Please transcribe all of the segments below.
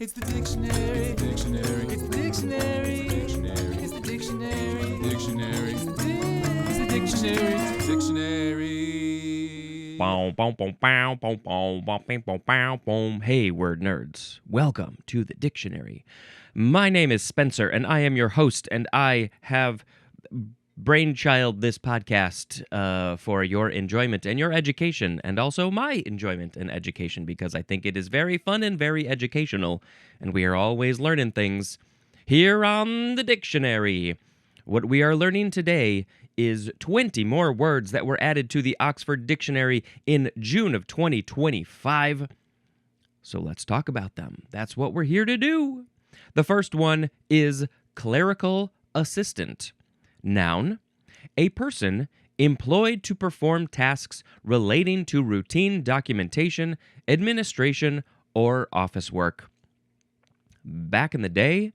It's the dictionary. It's the dictionary. It's the dictionary. It's the dictionary. It's the dictionary. It's the dictionary. It's the dictionary. Boom, boom, boom, boom, boom, boom, boom, boom, boom, boom, boom. Hey, word nerds. Welcome to the dictionary. My name is Spencer, and I am your host, and I have brainchild this podcast for your enjoyment and your education, and also my enjoyment and education, because I think it is very fun and very educational, and we are always learning things here on the dictionary. What we are learning today is 20 more words that were added to the Oxford Dictionary in June of 2025. So let's talk about them. That's what we're here to do. The first one is clerical assistant. Noun, a person employed to perform tasks relating to routine documentation, administration, or office work. Back in the day,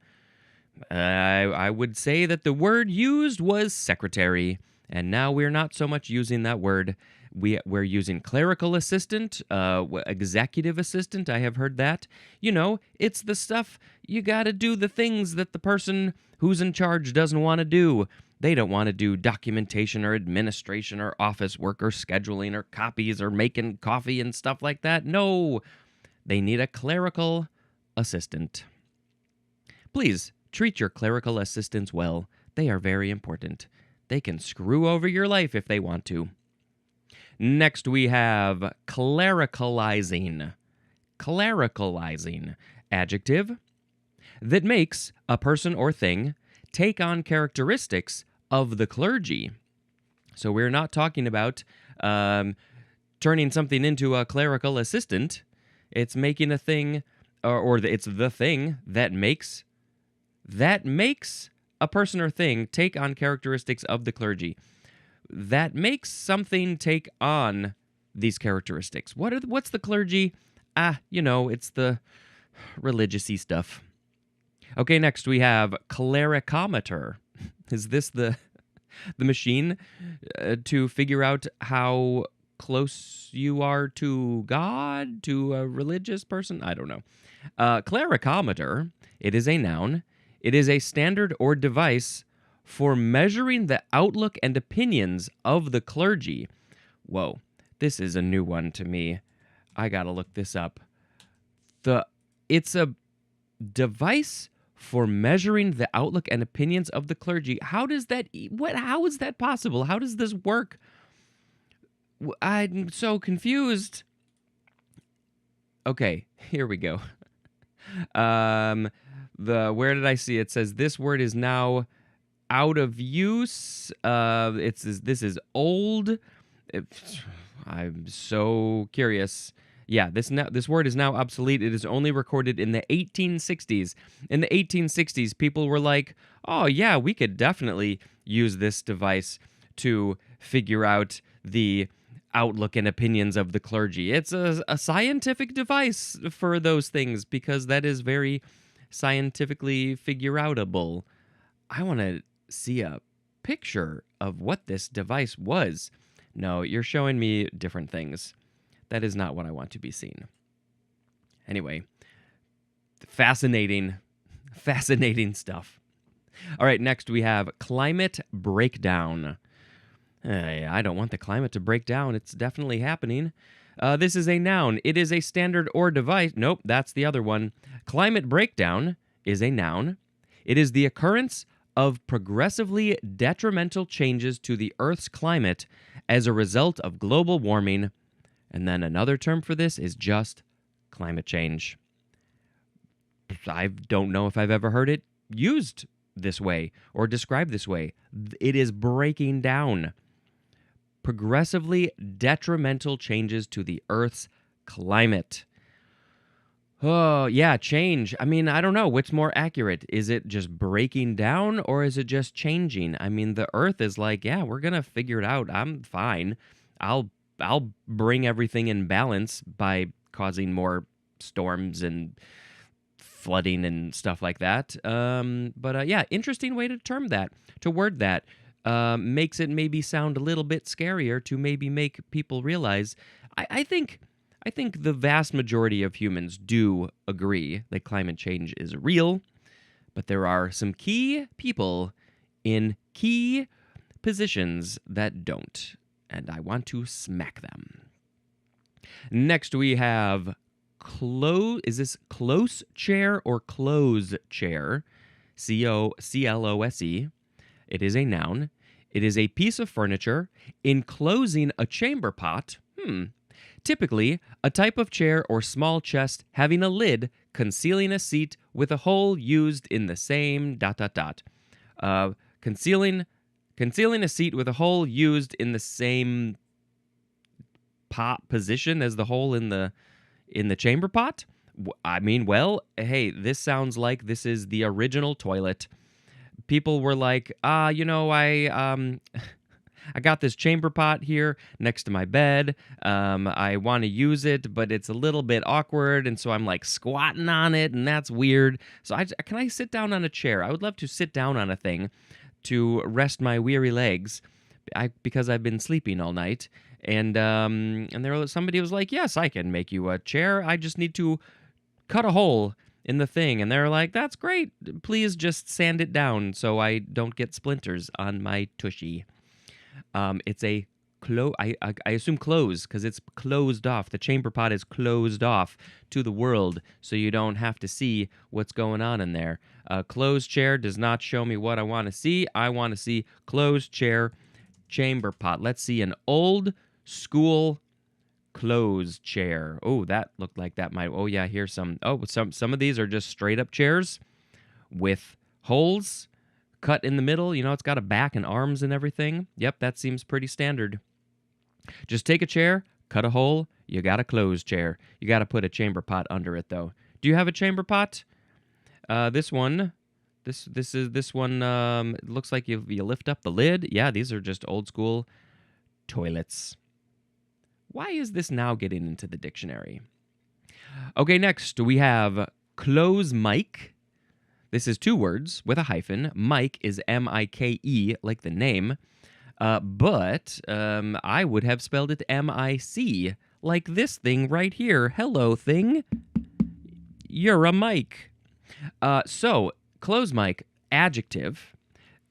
I would say that the word used was secretary, and now we're not so much using that word. We're using clerical assistant, executive assistant. I have heard that. You know, it's the stuff you got to do, the things that the person who's in charge doesn't want to do. They don't want to do documentation or administration or office work or scheduling or copies or making coffee and stuff like that. No, they need a clerical assistant. Please treat your clerical assistants well. They are very important. They can screw over your life if they want to. Next, we have clericalizing. Clericalizing. Adjective that makes a person or thing take on characteristics of the clergy. So we're not talking about turning something into a clerical assistant. It's making a thing, it's the thing that makes a person or thing take on characteristics of the clergy. That makes something take on these characteristics. What's the clergy? It's the religious-y stuff. Okay, next we have clericometer. Is this the machine to figure out how close you are to God, to a religious person? I don't know. Clericometer, it is a noun. It is a standard or device for measuring the outlook and opinions of the clergy. Whoa, this is a new one to me. I gotta look this up. It's a device for measuring the outlook and opinions of the clergy. How is that possible? How does this work? I'm so confused. Okay, here we go. Where did I see it? It says this word is now out of use. This is old. I'm so curious. Yeah, this word is now obsolete. It is only recorded in the 1860s. In the 1860s, people were like, "Oh yeah, we could definitely use this device to figure out the outlook and opinions of the clergy." It's a scientific device for those things because that is very scientifically figure-outable. I want to see a picture of what this device was. No, you're showing me different things. That is not what I want to be seen. Anyway, fascinating stuff. All right, next we have climate breakdown. I don't want the climate to break down. It's definitely happening. This is a noun. It is a standard or device. Nope, that's the other one. Climate breakdown is a noun. It is the occurrence of progressively detrimental changes to the Earth's climate as a result of global warming. And then another term for this is just climate change. I don't know if I've ever heard it used this way or described this way. It is breaking down. Progressively detrimental changes to the Earth's climate. Oh, yeah, change. I mean, I don't know. What's more accurate? Is it just breaking down or is it just changing? I mean, the Earth is like, yeah, we're going to figure it out. I'm fine. I'll bring everything in balance by causing more storms and flooding and stuff like that. Yeah, interesting way to word that. Makes it maybe sound a little bit scarier to maybe make people realize. I think I think the vast majority of humans do agree that climate change is real, but there are some key people in key positions that don't, and I want to smack them. Next, we have is this close chair or close chair? CLOSE. It is a noun. It is a piece of furniture enclosing a chamber pot. Typically, a type of chair or small chest having a lid concealing a seat with a hole used in the same ... Concealing a seat with a hole used in the same pot position as the hole in the chamber pot. I mean, well, hey, this sounds like this is the original toilet. People were like, I got this chamber pot here next to my bed. I want to use it, but it's a little bit awkward, and so I'm like squatting on it, and that's weird. So can I sit down on a chair? I would love to sit down on a thing to rest my weary legs, because I've been sleeping all night. And somebody was like, yes, I can make you a chair. I just need to cut a hole in the thing. And they're like, that's great. Please just sand it down so I don't get splinters on my tushy. It's a I assume close, because it's closed off. The chamber pot is closed off to the world, so you don't have to see what's going on in there. Closed chair does not show me what I want to see. I want to see closed chair, chamber pot. Let's see an old school closed chair. Oh, that looked like that might... Oh, yeah, here's some... Oh, some of these are just straight up chairs with holes cut in the middle. It's got a back and arms and everything. Yep, that seems pretty standard. Just take a chair, cut a hole, you got a closed chair. You got to put a chamber pot under it, though. Do you have a chamber pot? This one looks like you lift up the lid. Yeah, these are just old school toilets. Why is this now getting into the dictionary? Okay, next we have close mic. This is two words with a hyphen. Mike is M-I-K-E, like the name. But I would have spelled it M-I-C, like this thing right here. Hello, thing. You're a mic. So, close mic, adjective,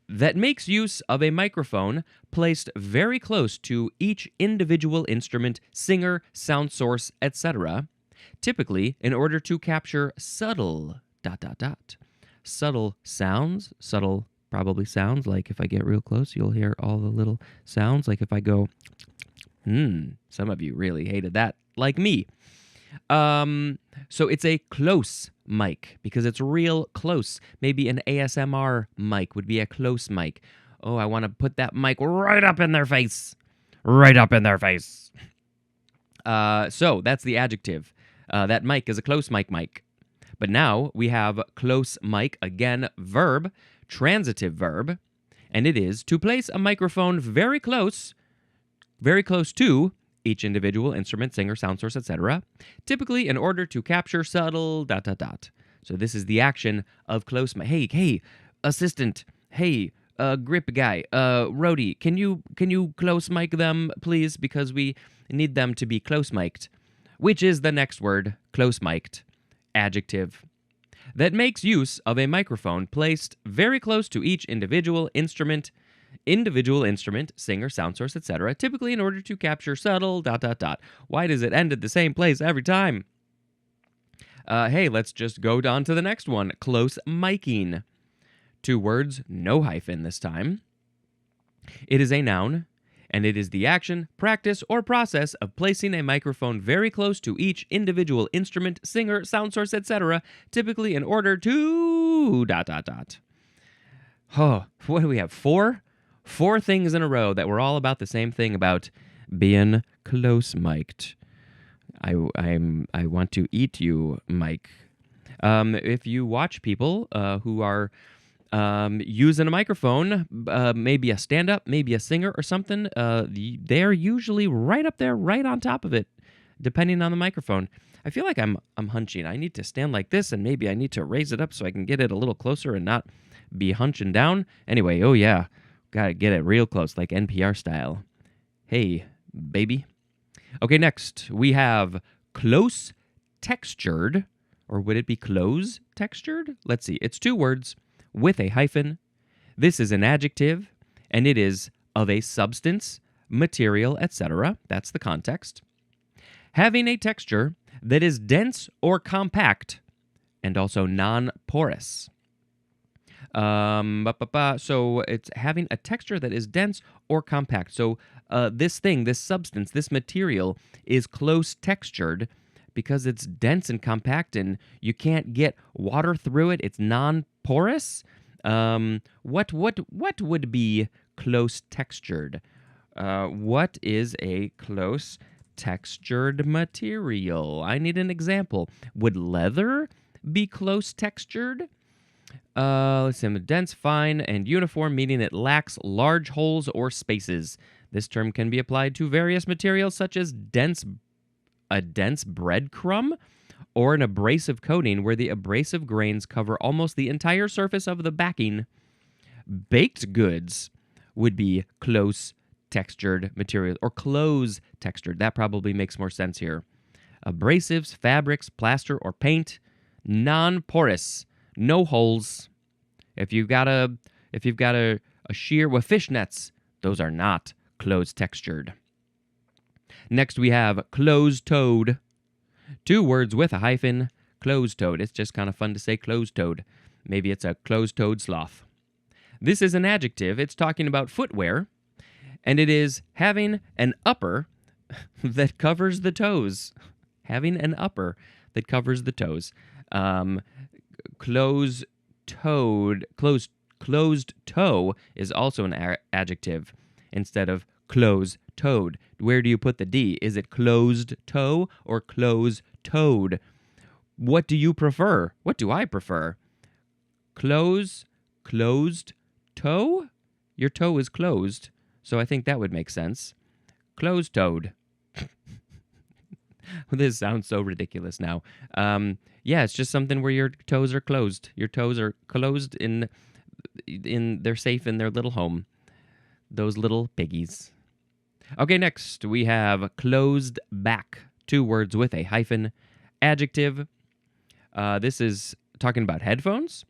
that makes use of a microphone placed very close to each individual instrument, singer, sound source, etc., typically in order to capture subtle ... Subtle sounds, probably sounds, like if I get real close, you'll hear all the little sounds, like if I go, some of you really hated that, like me. So it's a close mic, because it's real close. Maybe an ASMR mic would be a close mic. Oh, I want to put that mic right up in their face. Right up in their face. So that's the adjective. That mic is a close mic. But now we have close mic, again, verb, transitive verb, and it is to place a microphone very close to each individual instrument, singer, sound source, etc., typically in order to capture subtle ... So this is the action of close mic. Hey, assistant. Hey, grip guy. Roadie, can you close mic them, please? Because we need them to be close mic'd. Which is the next word, close mic'd. Adjective, that makes use of a microphone placed very close to each individual instrument, singer, sound source, etc., typically in order to capture subtle ... Why does it end at the same place every time? Hey, let's just go on to the next one. Close miking. Two words, no hyphen this time. It is a noun, and it is the action, practice, or process of placing a microphone very close to each individual instrument, singer, sound source, etc., typically in order to ... Oh, what do we have? Four things in a row that were all about the same thing, about being close mic'd. I want to eat you, Mike. If you watch people who are using a microphone, maybe a stand-up, maybe a singer or something, they're usually right up there, right on top of it, depending on the microphone. I feel like I'm hunching. I need to stand like this, and maybe I need to raise it up so I can get it a little closer and not be hunching down. Anyway, oh yeah, gotta get it real close, like NPR style. Hey, baby. Okay, next we have close textured, or would it be close textured? Let's see. It's 2 words with a hyphen. This is an adjective, and it is of a substance, material, etc. That's the context. Having a texture that is dense or compact, and also non-porous. So it's having a texture that is dense or compact. So this substance, this material is close textured because it's dense and compact and you can't get water through it. It's non-porous. What would be close textured? What is a close textured material? I need an example. Would leather be close textured? Let's see, dense, fine, and uniform, meaning it lacks large holes or spaces. This term can be applied to various materials such as a dense breadcrumb or an abrasive coating where the abrasive grains cover almost the entire surface of the backing. Baked goods would be close textured material or close textured. That probably makes more sense here. Abrasives, fabrics, plaster, or paint, non-porous. No holes. If you've got a shear with fishnets, those are not closed textured. Next we have closed-toed. 2 words with a hyphen. Closed-toed. It's just kind of fun to say closed-toed. Maybe it's a closed-toed sloth. This is an adjective. It's talking about footwear, and it is having an upper that covers the toes. Having an upper that covers the toes. Closed toe is also an adjective instead of closed-toed. Where do you put the D? Is it closed toe or closed-toed? What do you prefer? What do I prefer? Closed toe? Your toe is closed, so I think that would make sense. Closed-toed. This sounds so ridiculous now. Yeah, it's just something where your toes are closed. Your toes are closed they're safe in their little home. Those little piggies. Okay, next we have closed back. 2 words with a hyphen. Adjective. This is talking about headphones.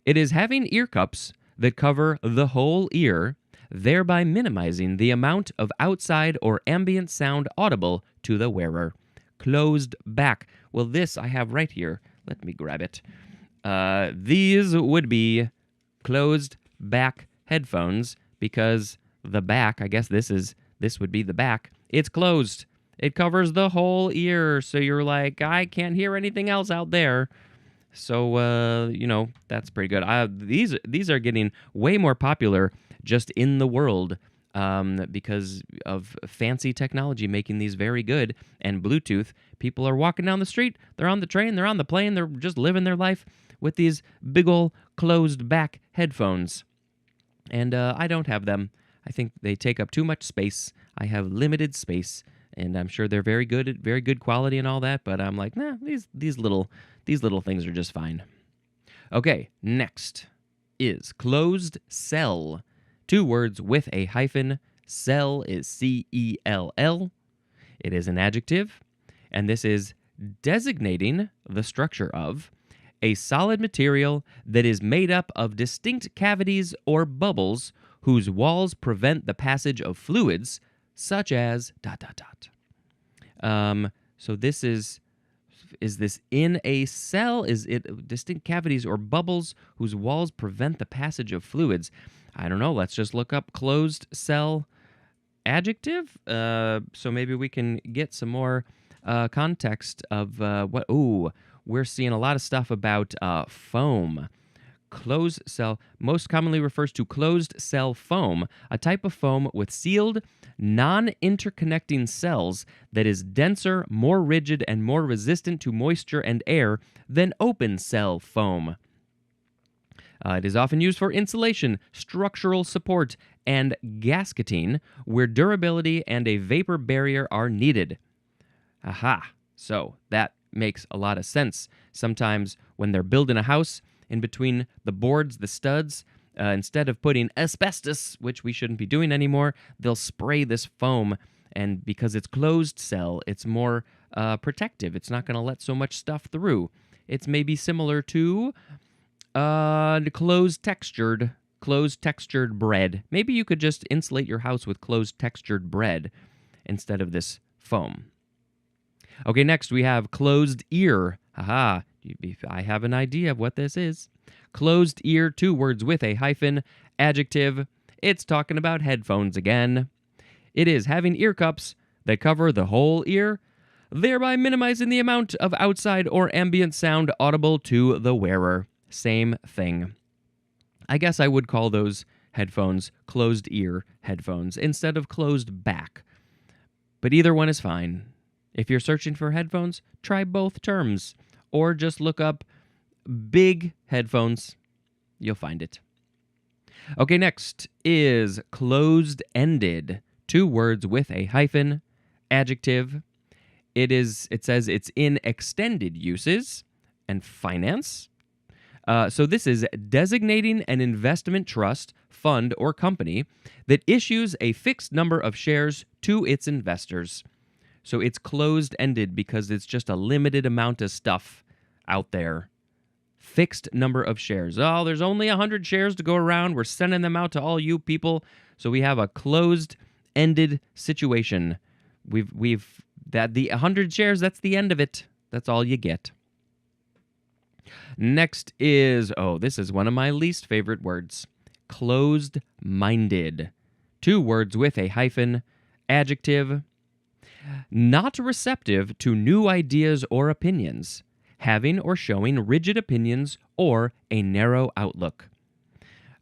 It is having ear cups that cover the whole ear, thereby minimizing the amount of outside or ambient sound audible to the wearer. Closed back. Well, this I have right here. Let me grab it. These would be closed back headphones because the back, I guess this would be the back. It's closed. It covers the whole ear, so you're like, I can't hear anything else out there. So, that's pretty good. These are getting way more popular just in the world because of fancy technology making these very good. And Bluetooth, people are walking down the street, they're on the train, they're on the plane, they're just living their life with these big ol' closed back headphones. And I don't have them. I think they take up too much space. I have limited space, and I'm sure they're very good quality and all that, but I'm like, nah, these little things are just fine. Okay, next is closed cell. 2 words with a hyphen. Cell is C-E-L-L. It is an adjective, and this is designating the structure of a solid material that is made up of distinct cavities or bubbles whose walls prevent the passage of fluids, such as ... So this is this in a cell? Is it distinct cavities or bubbles whose walls prevent the passage of fluids? I don't know. Let's just look up closed cell adjective. So maybe we can get some more context of what... Ooh, we're seeing a lot of stuff about foam. Closed cell most commonly refers to closed cell foam, a type of foam with sealed, non-interconnecting cells that is denser, more rigid, and more resistant to moisture and air than open cell foam. It is often used for insulation, structural support, and gasketing, where durability and a vapor barrier are needed. Aha! So that makes a lot of sense. Sometimes when they're building a house, in between the boards, the studs, instead of putting asbestos, which we shouldn't be doing anymore, they'll spray this foam, and because it's closed cell, it's more protective. It's not going to let so much stuff through. It's maybe similar to closed textured bread. Maybe you could just insulate your house with closed textured bread instead of this foam. Okay, next we have closed ear. Haha, I have an idea of what this is. Closed ear, 2 words with a hyphen, adjective. It's talking about headphones again. It is having ear cups that cover the whole ear, thereby minimizing the amount of outside or ambient sound audible to the wearer. Same thing. I guess I would call those headphones closed ear headphones instead of closed back. But either one is fine. If you're searching for headphones, try both terms. Or just look up big headphones. You'll find it. Okay, next is closed-ended. 2 words with a hyphen, adjective. It says it's in extended uses and finance. So this is designating an investment trust, fund, or company that issues a fixed number of shares to its investors. So it's closed-ended because it's just a limited amount of stuff out there. Fixed number of shares. Oh, there's only 100 shares to go around. We're sending them out to all you people. So we have a closed-ended situation. We've that the 100 shares, that's the end of it. That's all you get. Next is, this is one of my least favorite words. Closed-minded. 2 words with a hyphen, adjective. Not receptive to new ideas or opinions, having or showing rigid opinions or a narrow outlook.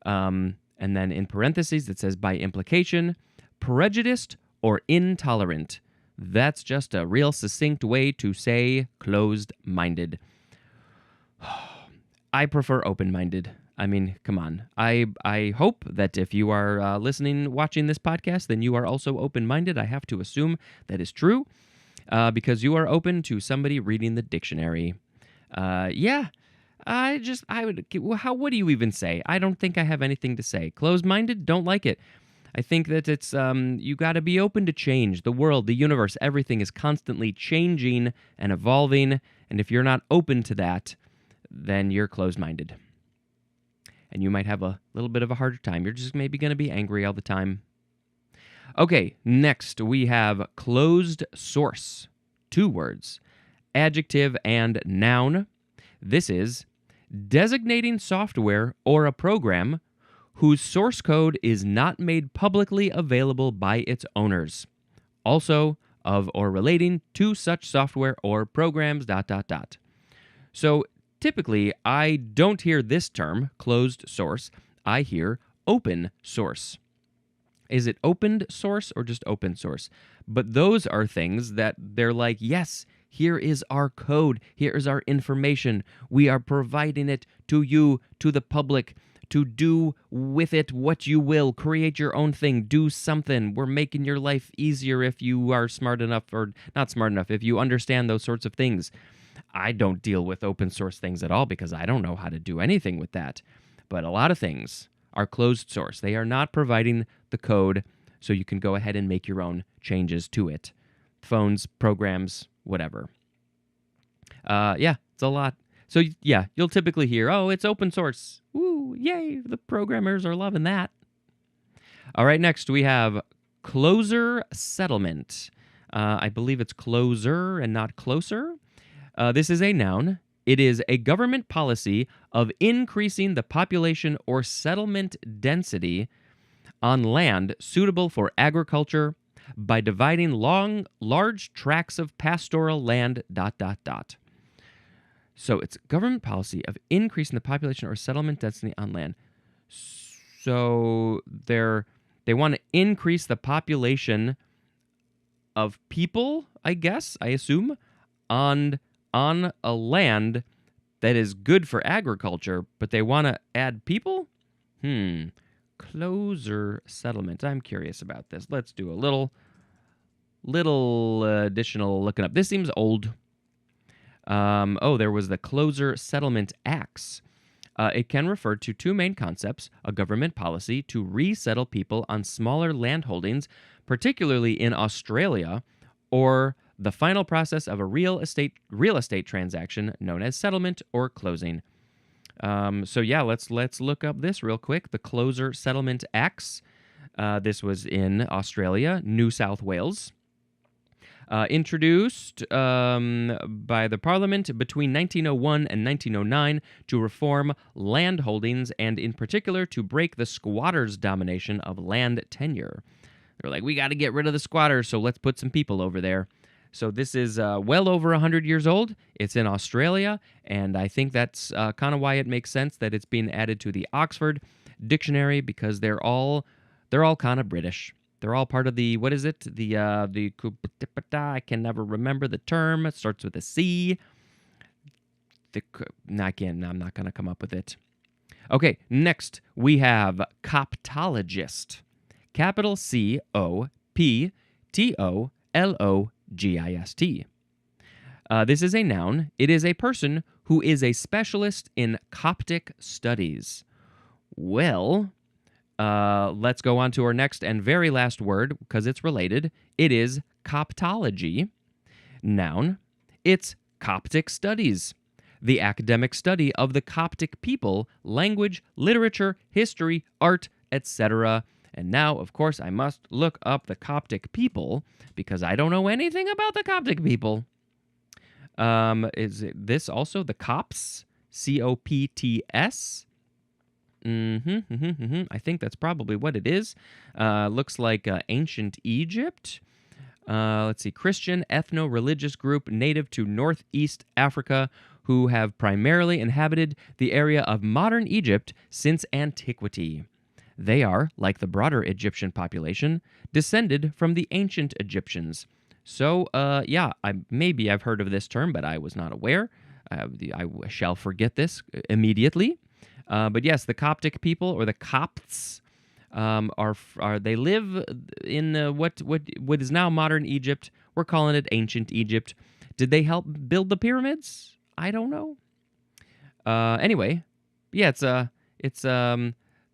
And then in parentheses, it says by implication, prejudiced or intolerant. That's just a real succinct way to say closed-minded. I prefer open-minded. I mean, come on. I hope that if you are watching this podcast, then you are also open-minded. I have to assume that is true because you are open to somebody reading the dictionary. What do you even say? I don't think I have anything to say. Closed-minded? Don't like it. I think that it's, you got to be open to change. The world, the universe, everything is constantly changing and evolving. And if you're not open to that, then you're closed-minded. And you might have a little bit of a harder time. You're just maybe going to be angry all the time. Okay, next we have closed source. 2 words, adjective and noun. This is designating software or a program whose source code is not made publicly available by its owners. Also, of or relating to such software or programs, ... So, typically, I don't hear this term, closed source. I hear open source. Is it opened source or just open source? But those are things that they're like, yes, here is our code. Here is our information. We are providing it to you, to the public, to do with it what you will. Create your own thing. Do something. We're making your life easier if you are smart enough or not smart enough, if you understand those sorts of things. I don't deal with open source things at all because I don't know how to do anything with that. But a lot of things are closed source. They are not providing the code so you can go ahead and make your own changes to it. Phones, programs, whatever. It's a lot. So yeah, you'll typically hear, it's open source. Woo, yay, the programmers are loving that. All right, next we have closer settlement. I believe it's closer and not closer. This is a noun. It is a government policy of increasing the population or settlement density on land suitable for agriculture by dividing large tracts of pastoral land, ... So it's government policy of increasing the population or settlement density on land. So they want to increase the population of people, I guess, I assume, on a land that is good for agriculture, but they want to add people? Closer settlement. I'm curious about this. Let's do a little additional looking up. This seems old. There was the Closer Settlement Acts. It can refer to 2 main concepts: a government policy to resettle people on smaller landholdings, particularly in Australia, or the final process of a real estate transaction known as settlement or closing. So yeah, let's look up this real quick. The Closer Settlement Acts. This was in Australia, New South Wales. Introduced by the Parliament between 1901 and 1909 to reform land holdings and, in particular, to break the squatters' domination of land tenure. They're like, we got to get rid of the squatters, so let's put some people over there. So this is well over 100 years old. It's in Australia, and I think that's kind of why it makes sense that it's being added to the Oxford Dictionary, because they're all kind of British. They're all part of the, what is it? The I can never remember the term. It starts with a C. I'm not going to come up with it. Okay, next we have coptologist. Capital Coptologist. This is a noun. It is a person who is a specialist in Coptic studies. Well, let's go on to our next and very last word, because it's related. It is Coptology. Noun. It's Coptic studies, the academic study of the Coptic people, language, literature, history, art, etc. And now, of course, I must look up the Coptic people, because I don't know anything about the Coptic people. Is this also the Copts? Copts? I think that's probably what it is. Looks like ancient Egypt. Let's see. Christian ethno-religious group native to northeast Africa who have primarily inhabited the area of modern Egypt since antiquity. They are, like the broader Egyptian population, descended from the ancient Egyptians. So, maybe I've heard of this term, but I was not aware. I shall forget this immediately. But yes, the Coptic people, or the Copts, they live in what is now modern Egypt. We're calling it ancient Egypt. Did they help build the pyramids? I don't know. Anyway, yeah,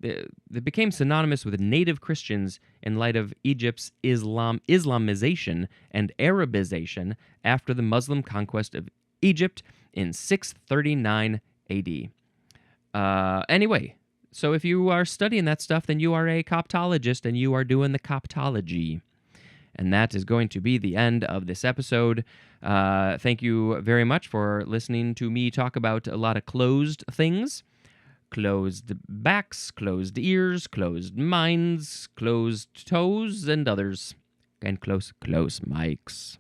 they became synonymous with native Christians in light of Egypt's Islamization and Arabization after the Muslim conquest of Egypt in 639 AD. Anyway, so if you are studying that stuff, then you are a Coptologist and you are doing the Coptology. And that is going to be the end of this episode. Thank you very much for listening to me talk about a lot of closed things. Closed backs, closed ears, closed minds, closed toes, and others. And close mics.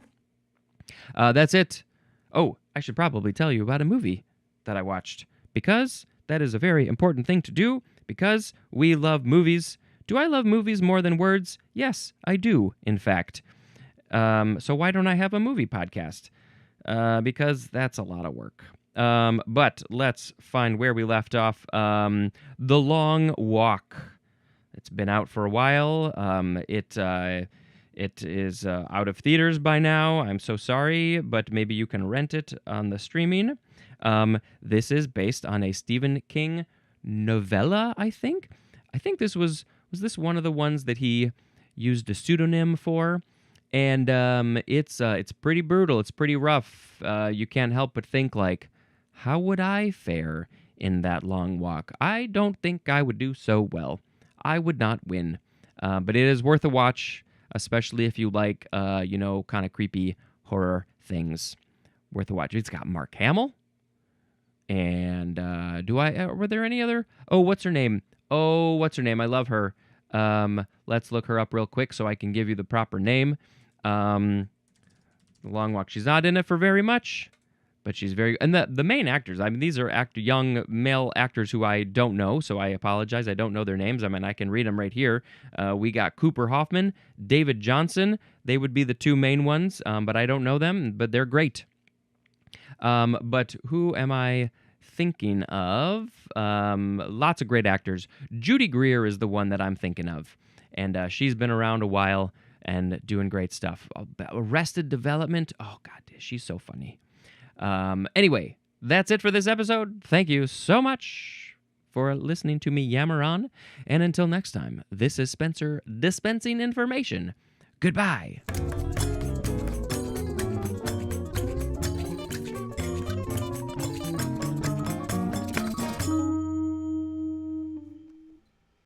That's it. Oh, I should probably tell you about a movie that I watched, because that is a very important thing to do, because we love movies. Do I love movies more than words? Yes, I do, in fact. So why don't I have a movie podcast? Because that's a lot of work. But let's find where we left off. The Long Walk. It's been out for a while. It is out of theaters by now. I'm so sorry, but maybe you can rent it on the streaming. This is based on a Stephen King novella, I think. I think this was this one of the ones that he used a pseudonym for? And it's pretty brutal. It's pretty rough. You can't help but think, like, how would I fare in that long walk? I don't think I would do so well. I would not win. But it is worth a watch, especially if you like, kind of creepy horror things. Worth a watch. It's got Mark Hamill. And were there any other? Oh, what's her name? I love her. Let's look her up real quick so I can give you the proper name. The Long Walk. She's not in it for very much, but she's very... And the main actors, I mean, these are young male actors who I don't know, so I apologize. I don't know their names. I mean, I can read them right here. We got Cooper Hoffman, David Johnson. They would be the two main ones, but I don't know them, but they're great. But who am I thinking of? Lots of great actors. Judy Greer is the one that I'm thinking of, and she's been around a while and doing great stuff. Arrested Development. Oh, God, she's so funny. Anyway, that's it for this episode. Thank you so much for listening to me yammer on. And until next time, this is Spencer dispensing information. Goodbye.